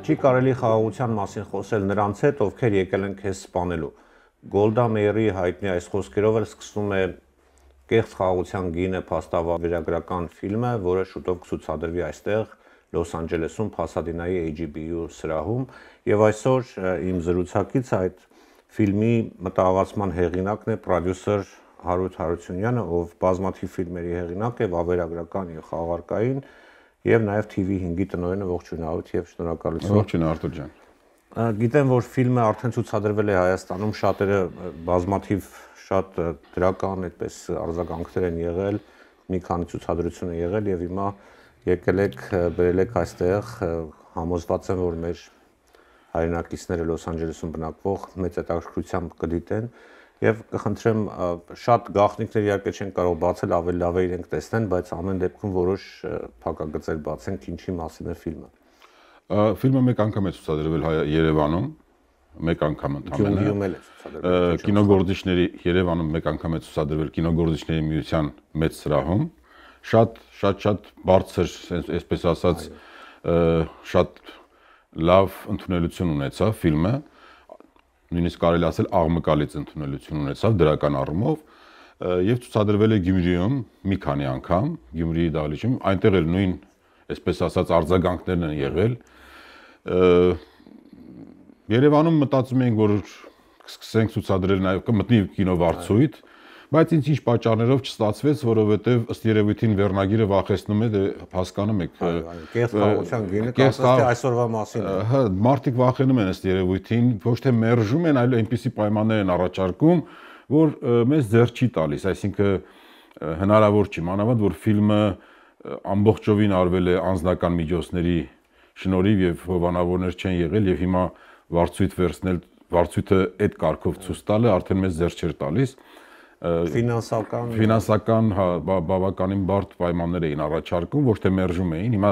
Չի կարելի խաղաղության մասին խոսել նրանց հետ, ովքեր եկել են քեզ սպանելու։ Գոլդա Մեյերի հայտնի այս խոսքերով էլ սկսվում է Կեղծ խաղաղության գինը փաստավավերագրական ֆիլմը, որը շուտով կցուցադրվի այստեղ Լոս Անջելեսում Փասադինայի HBO սրահում, եւ այսօր իմ զրուցակից այդ ֆիլմի մտահղացման հեղինակն է պրոդյուսեր Հարութ Հարությունյանը, ով բազմաթիվ ֆիլմերի հեղինակ է, վավերագրական եւ խաղարկային, եւ նաեւ TV5-ի տնօրենը։ Ողջույն Հարութ եւ շնորհակալություն։ Ողջույն Արտուր ջան։ Գիտեմ, որ ֆիլմը արդեն ցուցադրվել է Հայաստանում, շատերը բազմաթիվ շատ դրական այդպես արձագանքներ են եղել, մի քանի ցուցադրություն է եղել եւ հիմա եկել եք բերել եք այստեղ, համոզված եմ, որ մեր հայրենակիցները Լոս Անջելեսում բնակվող մեծ հետաքրքրությամբ կդիտեն եւ կխնդրեմ շատ գաղտնիքներ իհարկե չեն կարող բացել, ավելի լավ է իրենք տեսնեն, բայց ամեն դեպքում որոշ փակագծեր բացենք, ինչի մասին է ֆիլմը։ Ֆիլմը մեկ անգամ է ցուցադրվել Երևանում, մեկ անգամ ընդհանրապես է ցուցադրվել։ Կինոգործիչների Երևանում մեկ անգամ է ցուցադրվել Կինոգործիչների միության մեծ սրահում, շատ բարձր, այսպես ասած, շատ լավ ընդունելություն ունեցավ ֆիլմը, նույնիսկ կարելի ասել աղմկալից ընդունելություն ունեցավ դրական առումով եւ ցուցադրվել է Գյումրիում մի քանի անգամ, Գյումրիի դահլիճում, այնտեղ էլ նույն, այսպես ասած, արձագանքներն են եղել։ Երևանում մտածում էինք, որ կսկսենք ցուցադրել նաեւ կմտնի կինովարձույթ, բայց ինչ պատճառներով չստացվեց, որովհետեւ ըստ երևույթին վերնագիրը վախեցնում է, դե հասկանում եք, Կեղծ խաղաղության գինը կասած այսօրվա մասին է։ Հա, մարդիկ վախենում են ըստ երևույթին, ոչ թե մերժում են, այլ այնպիսի պայմաններ են առաջարկում, որ մեզ ձեռ չի տալիս, այսինքն հնարավոր չի, մանավանդ որ ֆիլմը ամբողջովին արվել է անձնական միջոցների շնորհիվ եւ հովանավորներ չեն եղել եւ հիմա վարձույթ վերցնել, վարձույթը այդ կարգով ցույց տալը արդեն մեզ ձեռ չէր տալիս։ Ֆինանսական բավականին բարդ պայմաններ էին առաջարկում, ոչ թե մերժում էին, հիմա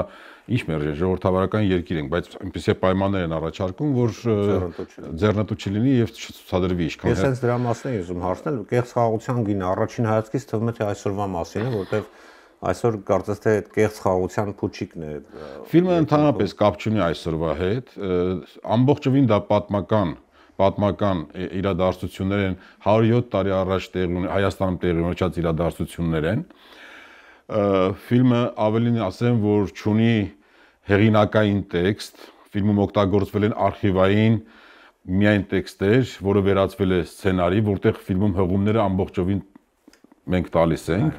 ինչ մերժեն, ժողովրդավարական երկիր ենք, բայց այնպիսի պայմաններ են առաջարկում, որ ձեռնտու չլինի եւ չցուցադրվի ինչքան։ Ես հենց դրա մասին եմ ուզում հարցնել, կեղծ խաղաղության գինը առաջին հայացքից թվում է թե այսօրվա մասին է, որտեվ այսօր կարծես թե այդ կեղծ խաղաղության փուչիկն է։ Ֆիլմը ընդհանրապես կապ չունի այսօրվա հետ, ամբողջովին դա պատմական իրադարձություններ են, 107 տարի առաջ Հայաստանում տեղի ունեցած իրադարձություններ են։ Ֆիլմը ավելին ասեմ, որ չունի հեղինակային տեքստ, ֆիլմում օգտագործվել են արխիվային միայն տեքստեր, որը վերածվել է սցենարի, որտեղ ֆիլմում հղումները ամբողջովին մենք տալիս ենք։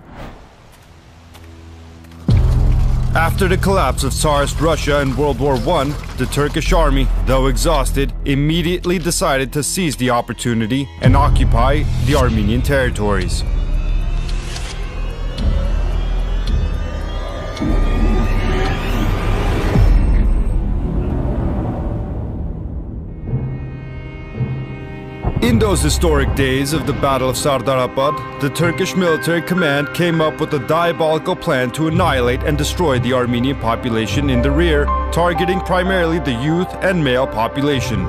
After the collapse of Tsarist Russia in World War I, the Turkish army, though exhausted, immediately decided to seize the opportunity and occupy the Armenian territories. In those historic days of the Battle of Sardarabad, the Turkish military command came up with a diabolical plan to annihilate and destroy the Armenian population in the rear, targeting primarily the youth and male population.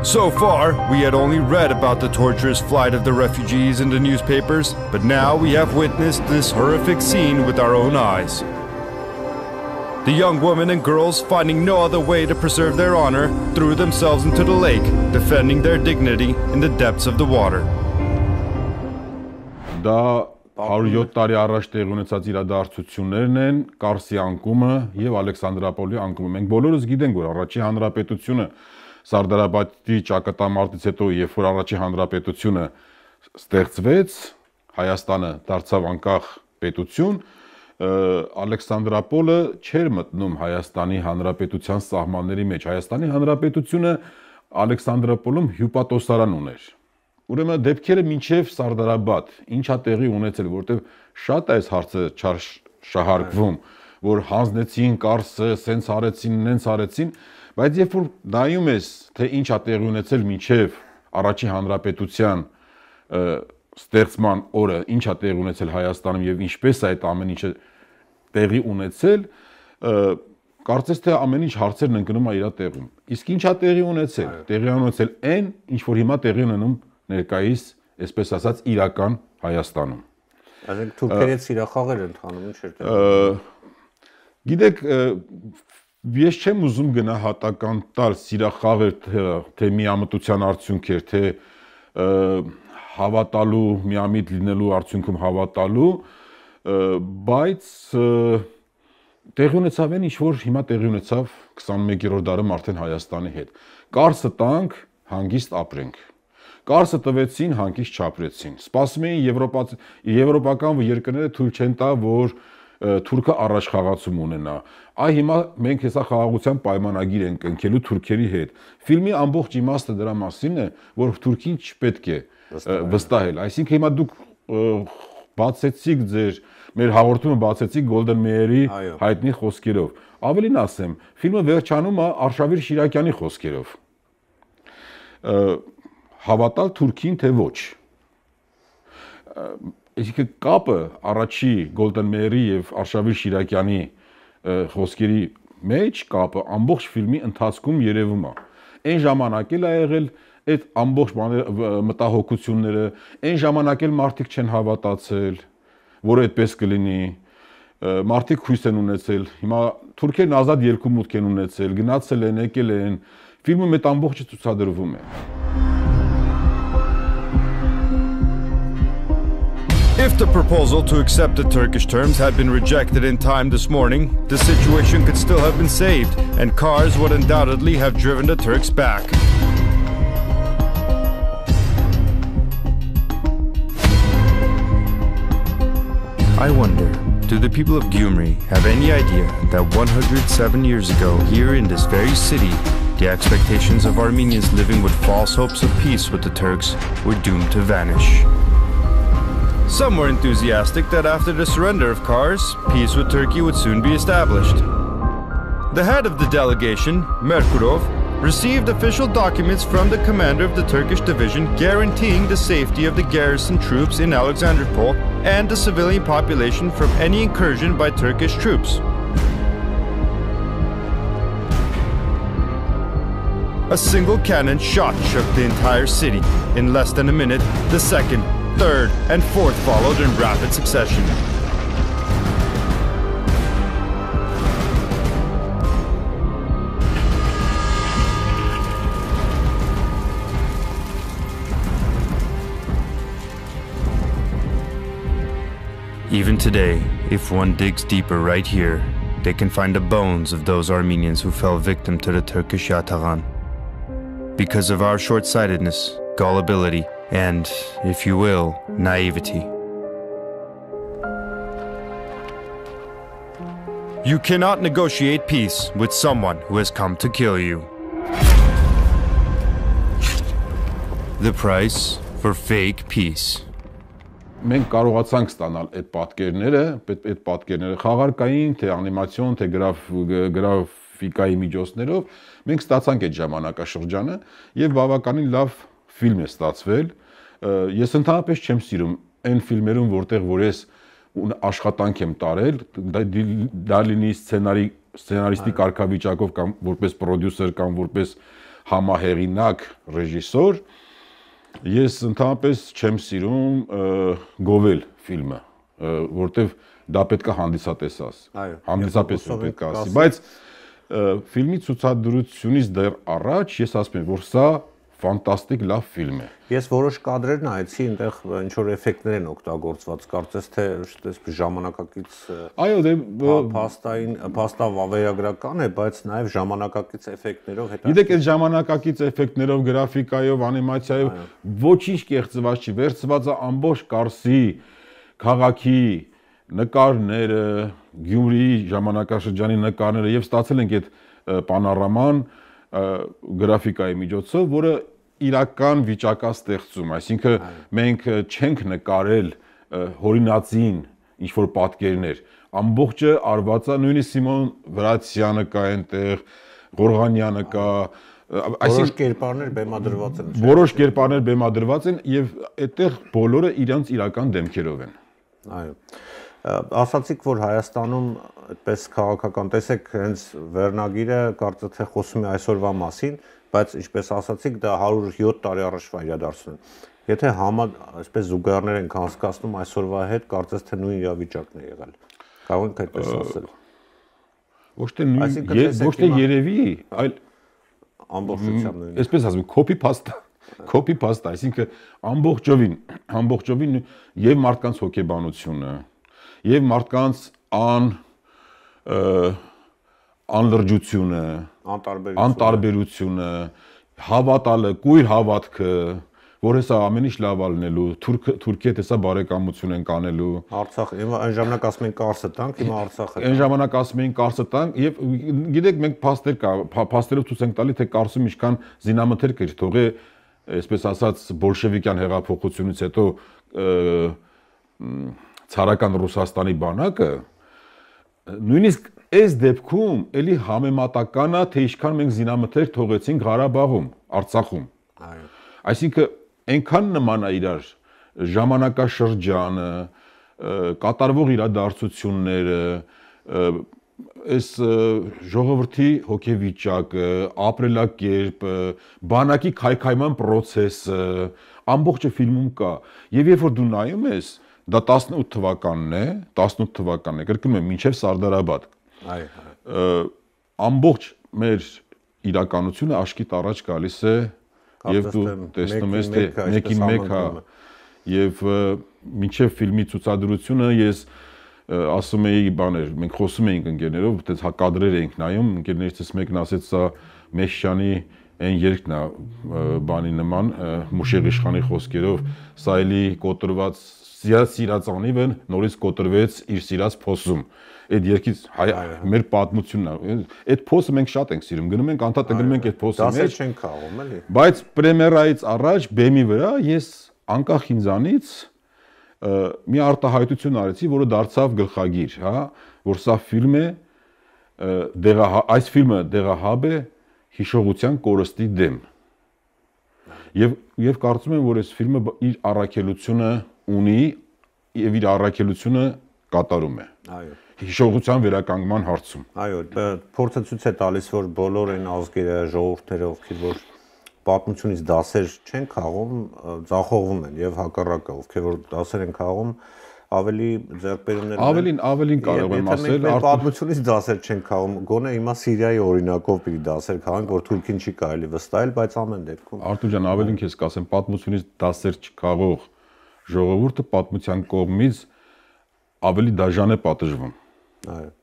So far, we had only read about the torturous flight of the refugees in the newspapers, but now we have witnessed this horrific scene with our own eyes. The young women and girls, finding no other way to preserve their honor, threw themselves into the lake, defending their dignity in the depths of the water. Դա 107 տարի առաջ տեղի ունեցած իրադարձություններն են, Կարսի անկումը եւ Ալեքսանդրապոլի անկումը։ Մենք բոլորս գիտենք, որ առաջին հանրապետությունը Սարդարաբադի ճակատամարտից հետո, երբ որ առաջին հանրապետությունը ստեղծվեց, Հայաստանը դարձավ անկախ պետություն, Ալեքսանդրապոլը չէր մտնում Հայաստանի Հանրապետության սահմանների մեջ։ Հայաստանի Հանրապետությունը Ալեքսանդրապոլում հյուպատոսարան ուներ։ Ուրեմն դեպքերը մինչև Սարդարաբադ ինչա տեղի ունեցել, որտեղ շատ է այս հարցը շահարկվում, որ հանձնեցին Կարսը, սենց արեցին, նենց արեցին, բայց երբ որ նայում ես, թե ինչա տեղի ունեցել մինչև առաջին հանրապետության ստեղծման օրը, ինչա տեղի ունեցել Հայաստանում եւ ինչպես է այդ ամեն ինչը տեղի ունեցել, կարծես թե ամեն ինչ հարցերն ընկնում է իր տեղում։ Իսկ ինչա տեղի ունեցել։ Տեղի ունեցել այն, ինչ որ հիմա տեղի ունենում ներկայիս, այսպես ասած, իրական Հայաստանում։ Այսինքն թուրքերից սիրախաղեր են ընթանում, ինչ էր տեղի։ Գիտեք, Ես չեմ ուզում գնահատական տալ սիրախաղ էր թե միամտության արդյունք էր, թե հավատալու, միամիտ լինելու արդյունքում հավատալու, բայց տեղի ունեցավ այն ինչ որ հիմա տեղի ունեցավ 21-րդ դարում արդեն Հայաստանի հետ։ Կարսը տանք, հանգիստ ապրենք։ Կարսը տվեցին, հանգիստ չապրեցին։ Սպասում էին եվրոպական երկրները թույլ չեն տա, որ թուրքը առաջ խաղացում ունենա։ Այ հիմա մենք հեսա խաղաղության պայմանագիր ենք կնքելու թուրքերի հետ։ Ֆիլմի ամբողջ իմաստը դրա մասին է, որ թուրքին չպետք է վստահել։ Այսինքն հիմա դուք բացեցիք մեր հաղորդումը բացեցիք Golden Meir-ի հայտնի խոսքերով։ Ավելին ասեմ, ֆիլմը վերջանում է Արշավիր Շիրակյանի խոսքերով։ Հավատալ թուրքին թե ոչ։ Այսինքն կապը առաջի Golden Meir-ի եւ Արշավիր Շիրակյանի խոսքերի մեջ կապը ամբողջ ֆիլմի ընթացքում երևում է։ Այն ժամանակ էլ ա եղել այդ ամբողջ մտահոգությունները, այն ժամանակ էլ մարդիկ չեն հավատացել, որ այդպես կլինի, մարդիկ հույս են ունեցել, հիմա թուրքերն ազատ երկումուտք են ունեցել, գնացել են, եկել են, ֆիլմը մեծ ամբողջը ցուցադրվում է։ If the proposal to accept the Turkish terms had been rejected in time this morning, the situation could still have been saved, and cars would undoubtedly have driven the Turks back. I wonder, do the people of Gyumri have any idea that 107 years ago, here in this very city, the expectations of Armenians living with false hopes of peace with the Turks were doomed to vanish? Some were enthusiastic that after the surrender of Kars, peace with Turkey would soon be established. The head of the delegation, Merkurov, received official documents from the commander of the Turkish division guaranteeing the safety of the garrison troops in Alexandropol and the civilian population from any incursion by Turkish troops. A single cannon shot shook the entire city. In less than a minute, the second, third, and fourth followed in rapid succession. Even today, if one digs deeper right here, they can find the bones of those Armenians who fell victim to the Turkish Yataghan. Because of our short-sightedness, gullibility, and, if you will, naivety. You cannot negotiate peace with someone who has come to kill you. The price for fake peace. Մենք կարողացանք ստանալ այդ պատկերները խաղարկային, թե անիմացիոն, թե գրաֆիկայի միջոցներով, մենք ստացանք այդ ժամանակաշրջանը եւ բավականին լավ ֆիլմ է ստացվել։ Ես ընդհանրապես չեմ սիրում այն ֆիլմերում, որտեղ որ ես աշխատանք եմ տարել, դա լինի սցենարիստի կարգավիճակով կամ որպես պրոդյուսեր կամ որպես համահեղինակ, ռեժիսոր, ես ընդհանրապես չեմ սիրում գովել ֆիլմը, որտեղ դա պետք է հանդիսատես պետք է ասի, բայց ֆիլմի ցուցադրությունից դեռ առաջ ես ասում եմ, որ սա ֆանտաստիկ լավ ֆիլմ է։ Ես որոշ կադրեր նայեցի, այնտեղ ինչ որ էֆեկտներ են օգտագործված, կարծես թե ժամանակակից փաստավավերագրական է, բայց նաև ժամանակակից էֆեկտներով հետո։ Գիտեք, այդ ժամանակակից էֆեկտներով, գրաֆիկայով, անիմացիայով ոչինչ կեղծված չի, վերցված է ամբողջ Կարսի քաղաքի նկարները, Գյումրիի ժամանակաշրջանի նկարները եւ ստացել ենք այդ պանորաման գրաֆիկայի միջոցով, որը իրական վիճակա ստեղծում, այսինքն մենք չենք նկարել հորինածին ինչ որ պատկերներ, ամբողջը արված է, նույնիսկ Սիմոն Վրացյանը կա այնտեղ, Ղորղանյանը կա, որոշ կերպարներ բեմադրված են։ Որոշ կերպարներ բեմադրված են եւ այդտեղ բոլորը իրենց իրական դեմքերով են։ Այո։ Ասացիք, որ Հայաստանում այդպես քաղաքական, տեսեք, հենց վերնագիրը կարծես թե խոսում է այսօրվա մասին, բայց ինչպես ասացիք, դա 107 տարի առաջվա իրադարձություն է։ Եթե այսպես զուգահեռներ ենք հասկացնում այսօրվա հետ, կարծես թե նույն իրավիճակն է եղել։ Կարող ենք այդպես ասել։ Ոչ թե երևի, այլ ամբողջությամբ նույնիսկ։ Այսպես ասում, copy paste, այսինքն ամբողջովին եւ մարդկանց հոգեբանությունը, եւ մարդկանց անլրջությունը, անտարբերությունը, հավատալը, կույր հավատքը, որ հեսա ամեն ինչ լավ ալնելու, Թուրքիա հեսա բարեկամություն են կանելու։ Արցախ, այն ժամանակ ասում են Կարսը տանք, հիմա Արցախը։ Այն ժամանակ ասում էին Կարսը տանք եւ գիտեք մենք փաստերով ցույց ենք տալի թե Կարսում ինչքան զինամթերք էր թողե, այսպես ասած բոլշևիկյան հեղափոխությունից հետո ցարական Ռուսաստանի բանակը նույնիսկ այս դեպքում էլի համեմատականա թե ինչքան մենք զինամթերք թողեցինք Ղարաբաղում, Արցախում։ Այո։ Այսինքն այնքան նման է իրար ժամանակաշրջանը, կատարվող իրադարձությունները, այս ժողովրդի հոգեվիճակը, ապրելակերպը, բանակի քայքայման process-ը, ամբողջը ֆիլմում կա։ Եվ երբ որ դու նայում ես, դա 18 թվականն է, կրկնում եմ, մինչև Սարդարաբադ։ Այո։ Ամբողջ մեր իրականությունը աշկիտ առաջ գալիս է եւ դու տեսնում ես թե մեկին մեկ հա եւ մինչեւ ֆիլմի ցուցադրությունը ես ասում էի բաներ, մենք խոսում էինք ընկերներով, այդպես հակադրեր էինք նայում, ընկերներիցս մեկն ասեց սա Մեշյանի այն երգն է բանի նման, Մուշեղ իշխանի խոսքերով, սա էլի կոտրված սիրած անիվը նորից կոտրվեց իր սիրած փոսում։ Այդ երկից մեր պատմությունն է։ Այդ փոսը մենք շատ ենք սիրում։ Գնում ենք անդադար գնում ենք այդ փոսի մեջ։ Դասեր չենք խաղում, էլի։ Բայց պրեմիերայից առաջ բեմի վրա ես անկախ ինձանից մի արտահայտություն արեցի, որը դարձավ գլխագիր, հա, որ սա ֆիլմ է այս ֆիլմը դեղահաբ է հիշողության կորստի դեմ։ Եվ կարծում եմ, որ այս ֆիլմը իր առաքելությունը ունի եւ իր առաքելությունը կատարում է։ Այո։ Հիշողության վերականգնման հարցում։ Այո, փորձը ցույց է տալիս, որ բոլոր այն ազգերը, ժողովուրդները, ովքեր որ պատմությունից դասեր չեն քաղում, ձախողվում են եւ հակառակը, ովքեր որ դասեր են քաղում, ավելի ձեռքբերումներ ունեն։ Ավելին կարող եմ ասել, մենք պատմությունից դասեր չեն քաղում, գոնե հիմա Սիրիայի օրինակով պիտի դասեր քաղանք, որ Թուրքին չի կարելի վստահել, բայց ամեն դեպքում։ Արտուր ջան, ավելին քեզ կասեմ, պատմությունից դասեր չքաղող ժողովուրդը պատմության կողմից ավելի դաժան է պատժվում։ Այո։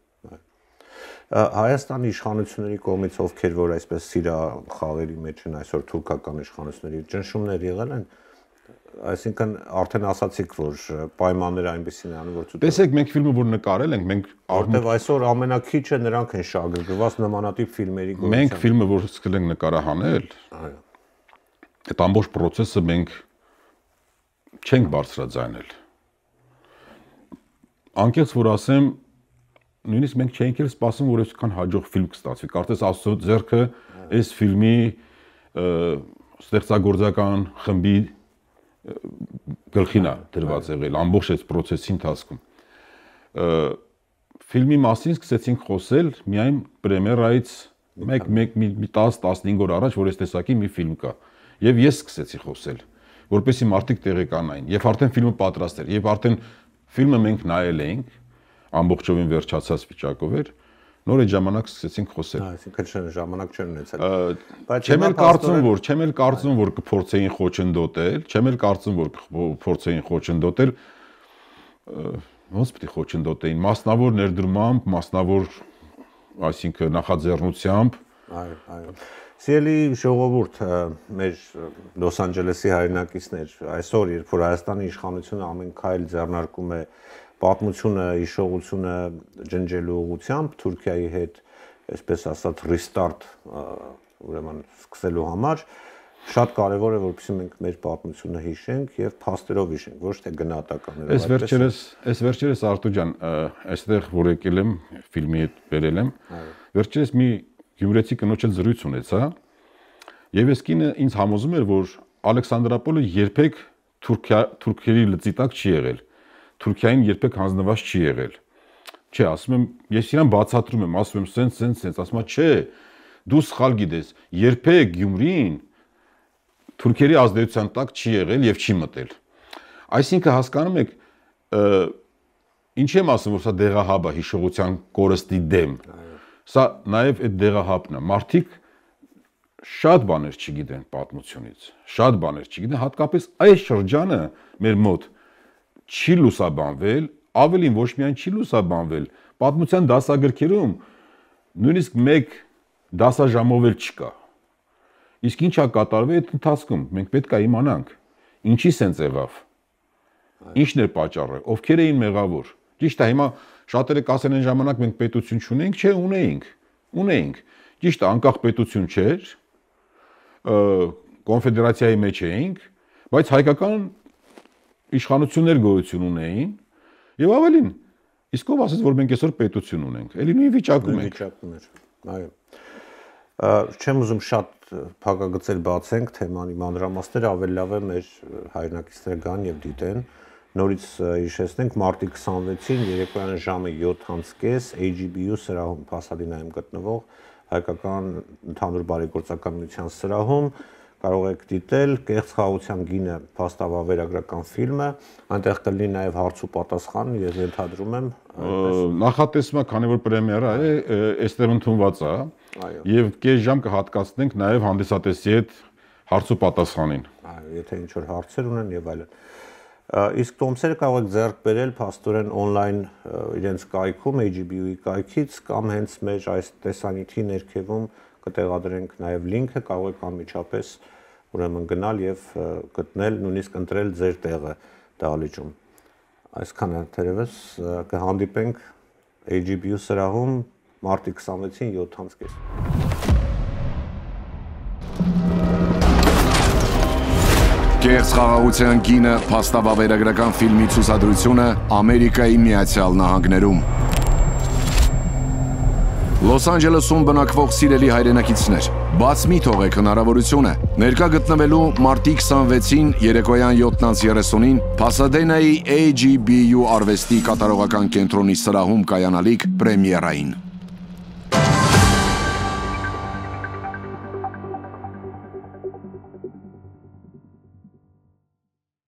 Հայաստանի իշխանությունների կողմից ովքեր որ այսպես սիրա խաղերի մեջ են այսօր թուրքական իշխանությունների ճնշումներ եղել են, այսինքն արդեն ասացիք, որ պայմանները այնպեսին են անում, որ Տեսեք, մենք ֆիլմը որ նկարել ենք, մենք արդեն այսօր ամենակիչը նրանք են շահագրգռված նմանատիպ ֆիլմերի գործության։ Մենք ֆիլմը որ սկսել ենք նկարահանել, այո։ Այդ ամբողջ process-ը մենք չենք բարձրաձայնել։ Անկեղծ որ ասեմ, նույնիսկ մենք չենք էլ սպասում, որ այսքան հաջող ֆիլմ կստացվի։ Կարծես Աստծո ձեռքը այս ֆիլմի ստեղծագործական խմբի գլխին է դրված եղել ամբողջ այս process-ի ընթացքում։ Ֆիլմի մասին սկսեցինք խոսել միայն պրեմիերայից մի 10-15 օր առաջ, որ այս տեսակի մի ֆիլմ կա։ Եվ ես սկսեցի խոսել, որպեսզի մարդիկ տեղեկանային, եւ արդեն ֆիլմը պատրաստ էր, եւ արդեն ֆիլմը մենք նայել էինք, ամբողջովին վերջացած վիճակով էր, նոր այդ ժամանակ սկսեցինք խոսել։ Այսինքն ժամանակ չեն ունեցել։ Բայց չեմ էլ կարծում, որ կփորձեին խոչընդոտել, ոնց պիտի խոչընդոտեին, մասնավոր ներդրմամբ, մասնավոր, այսինքն նախաձեռնությամբ։ Այո։ Սիրելի ժողովուրդ, մեր Լոս Անջելեսի հայրենակիցներ, այսօր երբ որ Հայաստանի իշխանությունը ամեն քայլ ձեռնարկում է պատմությունը, հիշողությունը ջնջելու ուղղությամբ Թուրքիայի հետ, այսպես ասած, restart, ուրեմն սկսելու համար, շատ կարևոր է, որպեսզի մենք մեր պատմությունը հիշենք եւ փաստերով հիշենք, ոչ թե գնահատականներով։ Այս վերջերս Արտուր ջան, այստեղ որ եկել եմ, ֆիլմի հետ բերել եմ, վերջերս մի գյումրեցի կնոջ հետ զրույց ունեցա, եւ այս կինը ինձ համոզում էր, որ Ալեքսանդրապոլը երբեք թուրքերի լծի տակ չի եղել, Թուրքիային երբեք հանձնված չի եղել։ Չէ, ասում եմ, ես իրան բացատրում եմ, ասում եմ, սենց, ասում եմ, չէ, դու սխալ գիտես, երբեք Գյումրին թուրքերի ազդեցության տակ չի եղել եւ չի մտել։ Այսինքն հասկանում եք, ինչ եմ ասում, որ սա դեղահաբ է հիշողության կորստի դեմ։ Սա նաև այդ դեղահապն է։ Մարդիկ շատ բաներ չգիտեն պատմությունից, շատ բաներ չգիտեն, հատկապես այս շրջանը մեր մոտ չի լուսաբանվել, ավելին ոչ միայն չի լուսաբանվել, պատմության դասագրքերում նույնիսկ մեկ դասաժամով էլ չկա։ Իսկ ինչ է կատարվել այդ ընթացքում, մենք պետք է իմանանք, ինչի սենց եղավ, ինչն էր պատճառը, ովքեր էին մեղավոր։ Ճիշտ է, հիմա շատերը կասեն այն ժամանակ մենք պետություն չունենք, չէ, ունեինք։ Ճիշտ է, անկախ պետություն չէր, կոնֆեդերացիայի մեջ էինք, բայց հայկական իշխանություններ գոյություն ունեին, եւ ավելին, իսկ ով ասեց, որ մենք այսօր պետություն ունենք, էլի նույն վիճակում ենք։ Այո։ Չեմ ուզում շատ փակագծեր բացենք թեմանի մանրամասները, ավելի լավ է մեր հայրենակիցները գան եւ դիտեն։ Նորից հիշեցնենք մարտի 26-ին երեկոյան ժամը 7:30 AGBU սրահում, Փասադինայում գտնվող հայկական ընդհանուր բարեգործական միության սրահում կարող եք դիտել Կեղծ խաղաղության գինը փաստավավերագրական ֆիլմը, այնտեղ կլինի նաև հարց ու պատասխան, ես ենթադրում եմ։ Նախատեսումը, քանի որ պրեմիերա է, այստեղ ընդունված է, եւ կես ժամ կհատկացնենք նաև հանդիսատեսի հետ հարց ու պատասխանին։ Այո, եթե ինչ որ հարցեր ունեն եւ այլն։ Իսկ տոմսերը կարող եք ձեռք բերել փաստորեն on-line իրենց կայքում, AGBU-ի կայքից կամ հենց մեր այս տեսանյութի ներքևում կտեղադրենք նաև լինքը, կարող եք անմիջապես ուրեմն գնալ եւ գտնել, նույնիսկ ընտրել ձեր տեղը դահլիճում։ Այսքանը թերևս կհանդիպենք AGBU սրահում մարտի 26-ին 7:30։ Կեղծ խաղաղության գինը փաստավավերագրական ֆիլմի ցուցադրությունը Ամերիկայի Միացյալ Նահանգներում։ Լոս Անջելեսում բնակվող սիրելի հայրենակիցներ, բաց մի թողեք հնարավորությունը ներկա գտնվելու մարտի 26-ին երեկոյան 7:30-ին Փասադենայի AGBU արվեստի կատարողական կենտրոնի սրահում կայանալիք պրեմիերային։